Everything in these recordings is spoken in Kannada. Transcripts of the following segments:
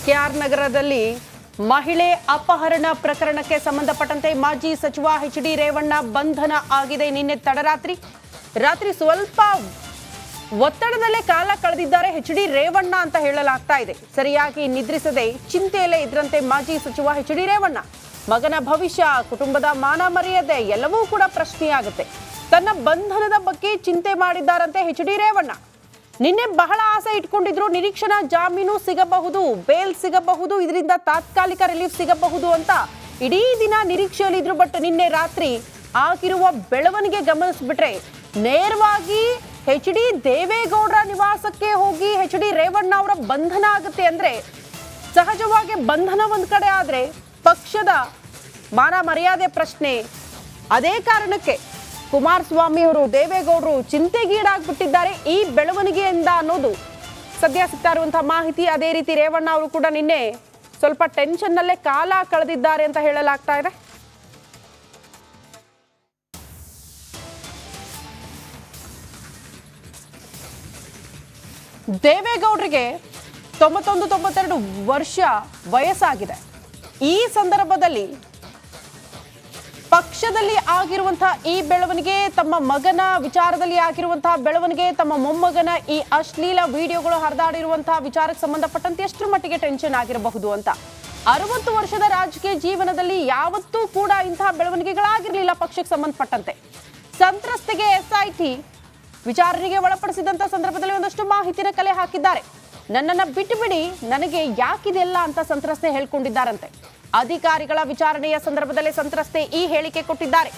ಕೆಆರ್ ನಗರದಲ್ಲಿ ಮಹಿಳೆ ಅಪಹರಣ ಪ್ರಕರಣಕ್ಕೆ ಸಂಬಂಧಪಟ್ಟಂತೆ ಮಾಜಿ ಸಚಿವ ಎಚ್.ಡಿ. ರೇವಣ್ಣ ಬಂಧನ ಆಗಿದೆ. ನಿನ್ನೆ ತಡರಾತ್ರಿ ಸ್ವಲ್ಪ ಒತ್ತಡದಲ್ಲೇ ಕಾಲ ಕಳೆದಿದ್ದಾರೆ ಎಚ್.ಡಿ. ರೇವಣ್ಣ ಅಂತ ಹೇಳಲಾಗ್ತಾ ಇದೆ. ಸರಿಯಾಗಿ ನಿದ್ರಿಸದೆ ಚಿಂತೆಯಲ್ಲೇ ಇದ್ರಂತೆ ಮಾಜಿ ಸಚಿವ ಎಚ್.ಡಿ. ರೇವಣ್ಣ. ಮಗನ ಭವಿಷ್ಯ, ಕುಟುಂಬದ ಮಾನ ಮರ್ಯಾದೆ ಎಲ್ಲವೂ ಕೂಡ ಪ್ರಶ್ನೆಯಾಗುತ್ತೆ. ತನ್ನ ಬಂಧನದ ಬಗ್ಗೆ ಚಿಂತೆ ಮಾಡಿದ್ದಾರಂತೆ ಎಚ್.ಡಿ. ರೇವಣ್ಣ. ನಿನ್ನೆ ಬಹಳ ಆಸೆ ಇಟ್ಕೊಂಡಿದ್ರು, ನಿರೀಕ್ಷಣಾ ಜಾಮೀನು ಸಿಗಬಹುದು, ಬೇಲ್ ಸಿಗಬಹುದು, ಇದರಿಂದ ತಾತ್ಕಾಲಿಕ ರಿಲೀಫ್ ಸಿಗಬಹುದು ಅಂತ ಇಡೀ ದಿನ ನಿರೀಕ್ಷೆಯಲ್ಲಿದ್ರು. ಬಟ್ ನಿನ್ನೆ ರಾತ್ರಿ ಆಗಿರುವ ಬೆಳವಣಿಗೆ ಗಮನಿಸ್ಬಿಟ್ರೆ ನೇರವಾಗಿ ಎಚ್.ಡಿ. ದೇವೇಗೌಡರ ನಿವಾಸಕ್ಕೆ ಹೋಗಿ ಎಚ್.ಡಿ. ರೇವಣ್ಣ ಅವರ ಬಂಧನ ಆಗುತ್ತೆ. ಅಂದ್ರೆ ಸಹಜವಾಗಿ ಬಂಧನ ಒಂದ್ ಕಡೆ ಆದ್ರೆ ಪಕ್ಷದ ಮಾನ ಮರ್ಯಾದೆ ಪ್ರಶ್ನೆ. ಅದೇ ಕಾರಣಕ್ಕೆ ಕುಮಾರಸ್ವಾಮಿ ಅವರು, ದೇವೇಗೌಡರು ಚಿಂತೆಗೀಡಾಗ್ಬಿಟ್ಟಿದ್ದಾರೆ ಈ ಬೆಳವಣಿಗೆಯಿಂದ ಅನ್ನೋದು ಸದ್ಯ ಸಿಗ್ತಾ ಇರುವಂತಹ ಮಾಹಿತಿ. ಅದೇ ರೀತಿ ರೇವಣ್ಣ ಅವರು ಕೂಡ ನಿನ್ನೆ ಸ್ವಲ್ಪ ಟೆನ್ಷನ್ ನಲ್ಲೇ ಕಾಲ ಕಳೆದಿದ್ದಾರೆ ಅಂತ ಹೇಳಲಾಗ್ತಾ ಇದೆ. ದೇವೇಗೌಡರಿಗೆ 91-92 ವರ್ಷ ವಯಸ್ಸಾಗಿದೆ. ಈ ಸಂದರ್ಭದಲ್ಲಿ ಪಕ್ಷದಲ್ಲಿ ಆಗಿರುವಂತಹ ಈ ಬೆಳವಣಿಗೆ, ತಮ್ಮ ಮಗನ ವಿಚಾರದಲ್ಲಿ ಆಗಿರುವಂತಹ ಬೆಳವಣಿಗೆ, ತಮ್ಮ ಮೊಮ್ಮಗನ ಈ ಅಶ್ಲೀಲ ವಿಡಿಯೋಗಳು ಹರಿದಾಡಿರುವಂತಹ ವಿಚಾರಕ್ಕೆ ಸಂಬಂಧಪಟ್ಟಂತೆ ಎಷ್ಟರ ಮಟ್ಟಿಗೆ ಟೆನ್ಷನ್ ಆಗಿರಬಹುದು ಅಂತ. 60 ವರ್ಷದ ರಾಜಕೀಯ ಜೀವನದಲ್ಲಿ ಯಾವತ್ತೂ ಕೂಡ ಇಂತಹ ಬೆಳವಣಿಗೆಗಳಾಗಿರ್ಲಿಲ್ಲ ಪಕ್ಷಕ್ಕೆ ಸಂಬಂಧಪಟ್ಟಂತೆ. ಸಂತ್ರಸ್ತೆಗೆ ಎಸ್ಐಟಿ ವಿಚಾರಣೆಗೆ ಒಳಪಡಿಸಿದಂತ ಸಂದರ್ಭದಲ್ಲಿ ಒಂದಷ್ಟು ಮಾಹಿತಿನ ಕಲೆ ಹಾಕಿದ್ದಾರೆ. ನನ್ನನ್ನ ಬಿಟ್ಟು ಬಿಡಿ, ನನಗೆ ಯಾಕಿದೆಲ್ಲ ಅಂತ ಸಂತ್ರಸ್ತೆ ಹೇಳ್ಕೊಂಡಿದ್ದಾರಂತೆ. ಅಧಿಕಾರಿಗಳ ವಿಚಾರಣೆಯ ಸಂದರ್ಭದಲ್ಲಿ ಸಂತ್ರಸ್ತೆ ಈ ಹೇಳಿಕೆ ಕೊಟ್ಟಿದ್ದಾರೆ.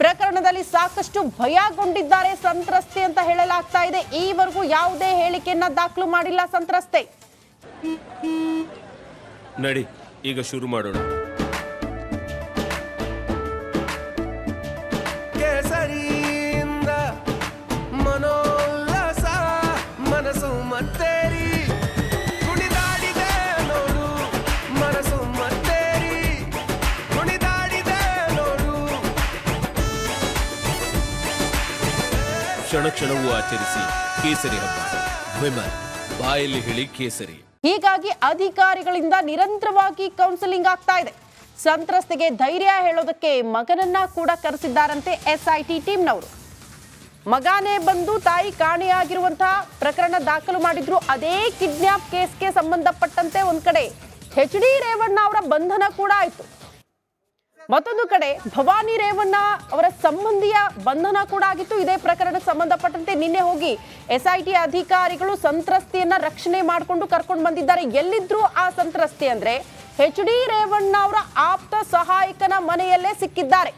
ಪ್ರಕರಣದಲ್ಲಿ ಸಾಕಷ್ಟು ಭಯಗೊಂಡಿದ್ದಾರೆ ಸಂತ್ರಸ್ತೆ ಅಂತ ಹೇಳಲಾಗ್ತಾ ಇದೆ. ಈವರೆಗೂ ಯಾವುದೇ ಹೇಳಿಕೆಯನ್ನ ದಾಖಲು ಮಾಡಿಲ್ಲ ಸಂತ್ರಸ್ತೆ. ನಡಿ ಈಗ ಶುರು ಮಾಡೋಣ. ಕೇಸರಿಯಿಂದ ಮನೋಲ್ಲಾಸ ಮನಸ್ಸು ಮತ್ತೇರಿ ಕುಣಿದಾಡಿದೆ ನೋಡು, ಮನಸ್ಸು ಮತ್ತೇರಿ ಕುಣಿದಾಡಿದೆ ನೋಡು. ಕ್ಷಣ ಕ್ಷಣವೂ ಆಚರಿಸಿ ಕೇಸರಿ ಹಬ್ಬ. ವಿಮಲ್ ಬಾಯಲ್ಲಿ ಹೇಳಿ ಕೇಸರಿ. ಹೀಗಾಗಿ ಅಧಿಕಾರಿಗಳಿಂದ ನಿರಂತರವಾಗಿ ಕೌನ್ಸಿಲಿಂಗ್ ಆಗ್ತಾ ಇದೆ. ಸಂತ್ರಸ್ತೆಗೆ ಧೈರ್ಯ ಹೇಳೋದಕ್ಕೆ ಮಗನನ್ನ ಕೂಡ ಕರೆಸಿದ್ದಾರಂತೆ ಎಸ್ಐಟಿ ಟೀಮ್ನವರು. ಮಗನೇ ಬಂದು ತಾಯಿ ಕಾಣೆಯಾಗಿರುವಂತಹ ಪ್ರಕರಣ ದಾಖಲು ಮಾಡಿದ್ರು. ಅದೇ ಕಿಡ್ನಾಪ್ ಕೇಸ್ಗೆ ಸಂಬಂಧಪಟ್ಟಂತೆ ಒಂದ್ ಕಡೆ ಎಚ್.ಡಿ. ರೇವಣ್ಣ ಅವರ ಬಂಧನ ಕೂಡ ಆಯ್ತು. ಮತ್ತೊಂದು ಕಡೆ ಭವಾನಿ ರೇವಣ್ಣ ಅವರ ಸಂಬಂಧಿಯ ಬಂಧನ ಕೂಡ ಆಗಿತ್ತು. ಇದೇ ಪ್ರಕರಣಕ್ಕೆ ಸಂಬಂಧಪಟ್ಟಂತೆ ನಿನ್ನೆ ಹೋಗಿ ಎಸ್ಐಟಿ ಅಧಿಕಾರಿಗಳು ಸಂತ್ರಸ್ತೆಯನ್ನ ರಕ್ಷಣೆ ಮಾಡಿಕೊಂಡು ಕರ್ಕೊಂಡು ಬಂದಿದ್ದಾರೆ. ಎಲ್ಲಿದ್ರು ಆ ಸಂತ್ರಸ್ತೆ ಅಂದ್ರೆ ಎಚ್.ಡಿ. ರೇವಣ್ಣ ಅವರ ಆಪ್ತ ಸಹಾಯಕನ ಮನೆಯಲ್ಲೇ ಸಿಕ್ಕಿದ್ದಾರೆ.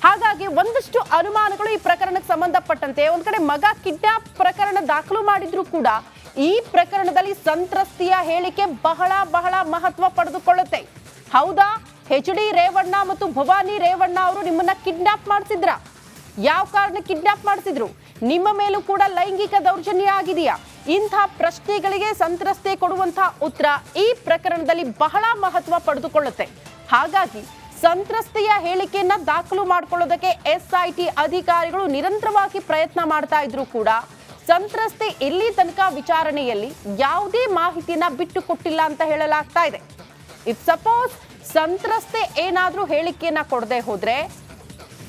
ಹಾಗಾಗಿ ಒಂದಷ್ಟು ಅನುಮಾನಗಳು ಈ ಪ್ರಕರಣಕ್ಕೆ ಸಂಬಂಧಪಟ್ಟಂತೆ. ಒಂದ್ ಕಡೆ ಮಗ ಕಿಡ್ನಾಪ್ ಪ್ರಕರಣ ದಾಖಲು ಮಾಡಿದ್ರು ಕೂಡ ಈ ಪ್ರಕರಣದಲ್ಲಿ ಸಂತ್ರಸ್ತೆಯ ಹೇಳಿಕೆ ಬಹಳ ಬಹಳ ಮಹತ್ವ ಪಡೆದುಕೊಳ್ಳುತ್ತೆ. ಹೌದಾ, ಎಚ್.ಡಿ. ರೇವಣ್ಣ ಮತ್ತು ಭವಾನಿ ರೇವಣ್ಣ ಅವರು ನಿಮ್ಮನ್ನ ಕಿಡ್ನಾಪ್ ಮಾಡಿಸಿದ್ರ? ಯಾವ ಕಾರಣ ಕಿಡ್ನಾಪ್ ಮಾಡಿಸಿದ್ರು? ನಿಮ್ಮ ಮೇಲೂ ಕೂಡ ಲೈಂಗಿಕ ದೌರ್ಜನ್ಯ ಆಗಿದೆಯಾ? ಇಂಥ ಪ್ರಶ್ನೆಗಳಿಗೆ ಸಂತ್ರಸ್ತೆ ಕೊಡುವಂತಹ ಉತ್ತರ ಈ ಪ್ರಕರಣದಲ್ಲಿ ಬಹಳ ಮಹತ್ವ ಪಡೆದುಕೊಳ್ಳುತ್ತೆ. ಹಾಗಾಗಿ ಸಂತ್ರಸ್ತೆಯ ಹೇಳಿಕೆಯನ್ನ ದಾಖಲು ಮಾಡಿಕೊಳ್ಳೋದಕ್ಕೆ ಎಸ್ಐಟಿ ಅಧಿಕಾರಿಗಳು ನಿರಂತರವಾಗಿ ಪ್ರಯತ್ನ ಮಾಡ್ತಾ ಇದ್ರು ಕೂಡ ಸಂತ್ರಸ್ತೆ ಇಲ್ಲಿ ತನಕ ವಿಚಾರಣೆಯಲ್ಲಿ ಯಾವುದೇ ಮಾಹಿತಿಯನ್ನ ಬಿಟ್ಟು ಕೊಟ್ಟಿಲ್ಲ ಅಂತ ಹೇಳಲಾಗ್ತಾ ಇದೆ. ಇಫ್ ಸಪೋಸ್ ಸಂತ್ರಸ್ತೆ ಏನಾದ್ರೂ ಹೇಳಿಕೆಯನ್ನ ಕೊಡದೆ ಹೋದ್ರೆ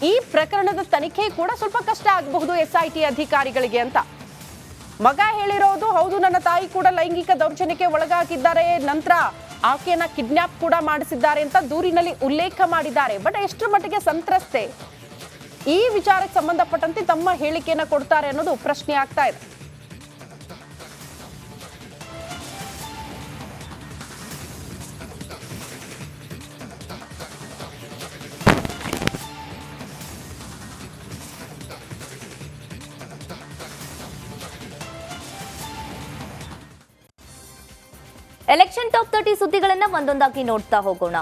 ಈ ಪ್ರಕರಣದ ತನಿಖೆ ಕೂಡ ಸ್ವಲ್ಪ ಕಷ್ಟ ಆಗಬಹುದು ಎಸ್ಐಟಿ ಅಧಿಕಾರಿಗಳಿಗೆ ಅಂತ. ಮಗ ಹೇಳಿರೋದು ಹೌದು, ನನ್ನ ತಾಯಿ ಕೂಡ ಲೈಂಗಿಕ ದೌರ್ಜನ್ಯಕ್ಕೆ ಒಳಗಾಗಿದ್ದಾರೆ, ನಂತರ ಆಕೆಯನ್ನ ಕಿಡ್ನಾಪ್ ಕೂಡ ಮಾಡಿಸಿದ್ದಾರೆ ಅಂತ ದೂರಿನಲ್ಲಿ ಉಲ್ಲೇಖ ಮಾಡಿದ್ದಾರೆ. ಬಟ್ ಎಷ್ಟರ ಮಟ್ಟಿಗೆ ಸಂತ್ರಸ್ತೆ ಈ ವಿಚಾರಕ್ಕೆ ಸಂಬಂಧಪಟ್ಟಂತೆ ತಮ್ಮ ಹೇಳಿಕೆಯನ್ನ ಕೊಡ್ತಾರೆ ಅನ್ನೋದು ಪ್ರಶ್ನೆ ಆಗ್ತಾ ಇದೆ. ಎಲೆಕ್ಷನ್ ಟಾಪ್ 30 ಸುದ್ದಿಗಳನ್ನ ಒಂದೊಂದಾಗಿ ನೋಡ್ತಾ ಹೋಗೋಣ.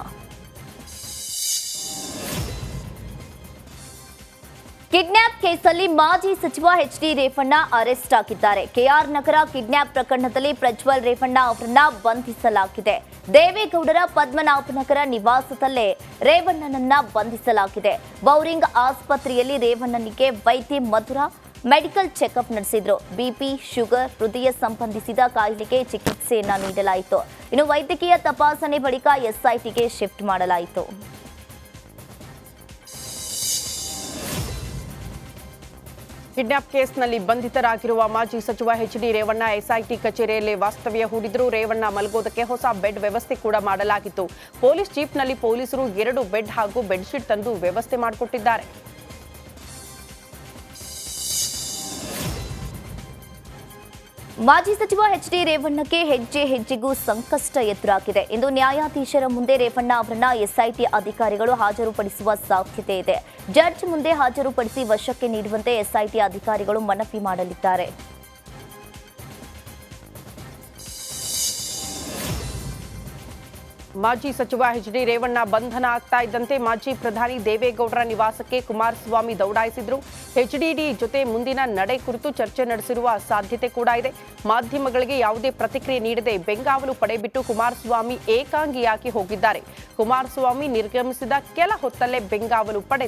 ಕಿಡ್ನಾಪ್ ಕೇಸಲ್ಲಿ ಮಾಜಿ ಸಚಿವ ಎಚ್.ಡಿ. ರೇವಣ್ಣ ಅರೆಸ್ಟ್ ಆಗಿದ್ದಾರೆ. ಕೆಆರ್ ನಗರ ಕಿಡ್ನಾಪ್ ಪ್ರಕರಣದಲ್ಲಿ ಪ್ರಜ್ವಲ್ ರೇವಣ್ಣ ಅವರನ್ನ ಬಂಧಿಸಲಾಗಿದೆ. ದೇವೇಗೌಡರ ಪದ್ಮನಾಭನಗರ ನಿವಾಸದಲ್ಲೇ ರೇವಣ್ಣನನ್ನ ಬಂಧಿಸಲಾಗಿದೆ. ಬೌರಿಂಗ್ ಆಸ್ಪತ್ರೆಯಲ್ಲಿ ರೇವಣ್ಣನಿಗೆ ವೈದ್ಯೆ ಮಧುರಾ ಮೆಡಿಕಲ್ ಚೆಕಪ್ ನಡೆಸಿದ್ರು. ಬಿಪಿ, ಶುಗರ್, ಹೃದಯ ಸಂಬಂಧಿಸಿದ ಕಾಯಿಲೆಗೆ ಚಿಕಿತ್ಸೆಯನ್ನ ನೀಡಲಾಯಿತು. ಇನ್ನು ವೈದ್ಯಕೀಯ ತಪಾಸಣೆ ಬಳಿಕ ಎಸ್ಐಟಿಗೆ ಶಿಫ್ಟ್ ಮಾಡಲಾಯಿತು. ಕಿಡ್ನಾಪ್ ಕೇಸ್ನಲ್ಲಿ ಬಂಧಿತರಾಗಿರುವ ಮಾಜಿ ಸಚಿವ ಎಚ್.ಡಿ. ರೇವಣ್ಣ ಎಸ್ಐಟಿ ಕಚೇರಿಯಲ್ಲಿ ವಾಸ್ತವ್ಯ ಹೂಡಿದ್ರು. ರೇವಣ್ಣ ಮಲಗೋದಕ್ಕೆ ಹೊಸ ಬೆಡ್ ವ್ಯವಸ್ಥೆ ಕೂಡ ಮಾಡಲಾಗಿತ್ತು. ಪೊಲೀಸ್ ಜೀಪ್ನಲ್ಲಿ ಪೊಲೀಸರು 2 ಬೆಡ್ ಹಾಗೂ ಬೆಡ್ಶೀಟ್ ತಂದು ವ್ಯವಸ್ಥೆ ಮಾಡಿಕೊಟ್ಟಿದ್ದಾರೆ. ಮಾಜಿ ಸಚಿವ ಎಚ್.ಡಿ. ರೇವಣ್ಣಗೆ ಹೆಜ್ಜೆ ಹೆಜ್ಜೆಗೂ ಸಂಕಷ್ಟ ಎದುರಾಗಿದೆ. ಇಂದು ನ್ಯಾಯಾಧೀಶರ ಮುಂದೆ ರೇವಣ್ಣ ಅವರನ್ನ ಎಸ್ಐಟಿ ಅಧಿಕಾರಿಗಳು ಹಾಜರುಪಡಿಸುವ ಸಾಧ್ಯತೆ ಇದೆ. ಜಡ್ಜ್ ಮುಂದೆ ಹಾಜರುಪಡಿಸಿ ವಶಕ್ಕೆ ನೀಡುವಂತೆ ಎಸ್ಐಟಿ ಅಧಿಕಾರಿಗಳು ಮನವಿ ಮಾಡಲಿದ್ದಾರೆ. ಮಾಜಿ ಸಚಿವ ಎಚ್.ಡಿ. ರೇವಣ್ಣ ಬಂಧನ ಆಗ್ತಾ ಇದ್ದಂತೆ ಮಾಜಿ ಪ್ರಧಾನಿ ದೇವೇಗೌಡರ ನಿವಾಸಕ್ಕೆ ಕುಮಾರಸ್ವಾಮಿ ದೌಡಾಯಿಸಿದ್ರು. ಎಚ್ಡಿಡಿ ಜೊತೆ ಮುಂದಿನ ನಡೆ ಕುರಿತು ಚರ್ಚೆ ನಡೆಸಿರುವ ಸಾಧ್ಯತೆ ಕೂಡ ಇದೆ. ಮಾಧ್ಯಮಗಳಿಗೆ ಯಾವುದೇ ಪ್ರತಿಕ್ರಿಯೆ ನೀಡದೆ ಬೆಂಗಾವಲು ಪಡೆ ಬಿಟ್ಟು ಕುಮಾರಸ್ವಾಮಿ ಏಕಾಂಗಿಯಾಗಿ ಹೋಗಿದ್ದಾರೆ. ಕುಮಾರಸ್ವಾಮಿ ನಿರ್ಗಮಿಸಿದ ಕೆಲ ಹೊತ್ತಲ್ಲೇ ಬೆಂಗಾವಲು ಪಡೆ